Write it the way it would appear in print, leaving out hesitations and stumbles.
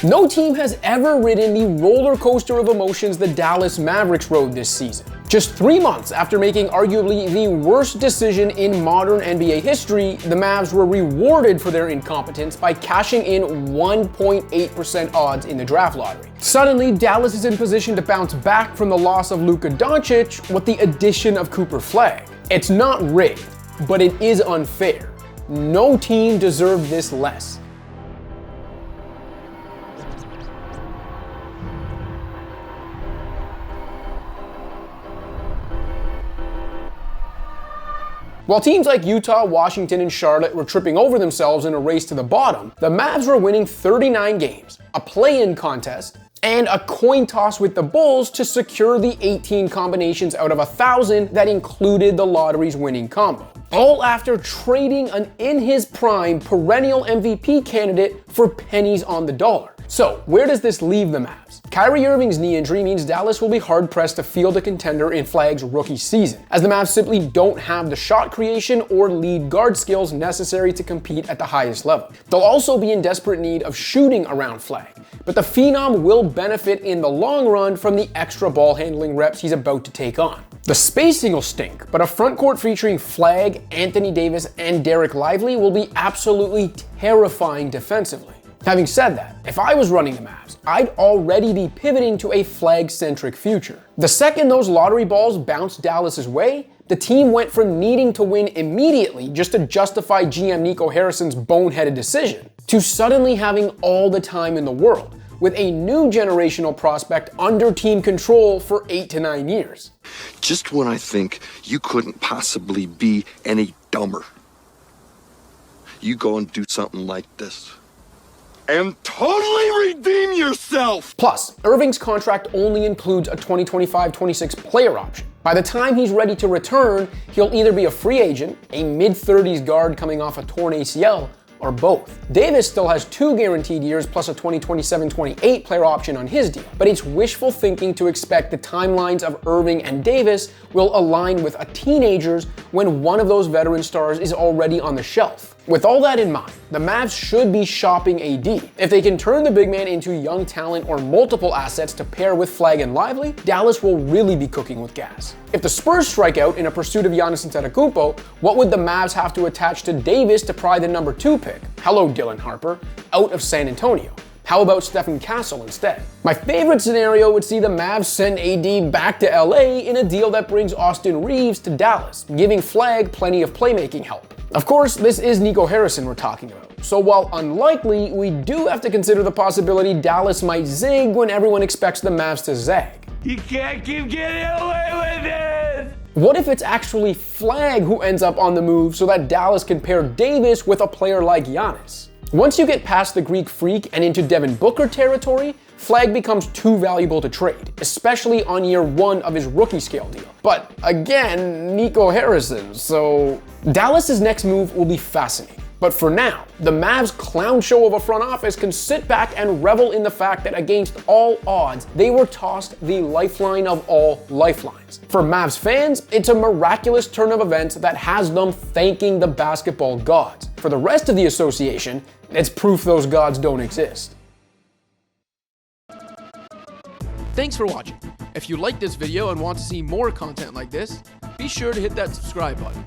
No team has ever ridden the roller coaster of emotions the Dallas Mavericks rode this season. Just 3 months after making arguably the worst decision in modern NBA history, the Mavs were rewarded for their incompetence by cashing in 1.8% odds in the draft lottery. Suddenly, Dallas is in position to bounce back from the loss of Luka Doncic with the addition of Cooper Flagg. It's not rigged, but it is unfair. No team deserved this less. While teams like Utah, Washington, and Charlotte were tripping over themselves in a race to the bottom, the Mavs were winning 39 games, a play-in contest, and a coin toss with the Bulls to secure the 18 combinations out of 1,000 that included the lottery's winning combo. All after trading an in-his-prime perennial MVP candidate for pennies on the dollar. So, where does this leave the Mavs? Kyrie Irving's knee injury means Dallas will be hard-pressed to field a contender in Flagg's rookie season, as the Mavs simply don't have the shot creation or lead guard skills necessary to compete at the highest level. They'll also be in desperate need of shooting around Flagg, but the Phenom will benefit in the long run from the extra ball handling reps he's about to take on. The spacing will stink, but a front court featuring Flagg, Anthony Davis, and Derek Lively will be absolutely terrifying defensively. Having said that, if I was running the Mavs, I'd already be pivoting to a Flagg-centric future. The second those lottery balls bounced Dallas's way, the team went from needing to win immediately just to justify GM Nico Harrison's boneheaded decision, to suddenly having all the time in the world, with a new generational prospect under team control for 8 to 9 years. Just when I think you couldn't possibly be any dumber, you go and do something like this. And totally redeem yourself! Plus, Irving's contract only includes a 2025-26 player option. By the time he's ready to return, he'll either be a free agent, a mid-30s guard coming off a torn ACL, or both. Davis still has 2 guaranteed years plus a 2027-28 player option on his deal, but it's wishful thinking to expect the timelines of Irving and Davis will align with a teenager's when one of those veteran stars is already on the shelf. With all that in mind, the Mavs should be shopping AD. If they can turn the big man into young talent or multiple assets to pair with Flagg and Lively, Dallas will really be cooking with gas. If the Spurs strike out in a pursuit of Giannis Antetokounmpo, what would the Mavs have to attach to Davis to pry the number 2 pick? Hello, Dylan Harper, out of San Antonio. How about Stephen Castle instead? My favorite scenario would see the Mavs send AD back to LA in a deal that brings Austin Reeves to Dallas, giving Flagg plenty of playmaking help. Of course, this is Nico Harrison we're talking about, so while unlikely, we do have to consider the possibility Dallas might zig when everyone expects the Mavs to zag. You can't keep getting away with it! What if it's actually Flagg who ends up on the move so that Dallas can pair Davis with a player like Giannis? Once you get past the Greek Freak and into Devin Booker territory, Flagg becomes too valuable to trade, especially on year 1 of his rookie scale deal. But again, Nico Harrison, so Dallas's next move will be fascinating. But for now, the Mavs' clown show of a front office can sit back and revel in the fact that against all odds, they were tossed the lifeline of all lifelines. For Mavs fans, it's a miraculous turn of events that has them thanking the basketball gods. For the rest of the association, it's proof those gods don't exist. Thanks for watching. If you liked this video and want to see more content like this, be sure to hit that subscribe button.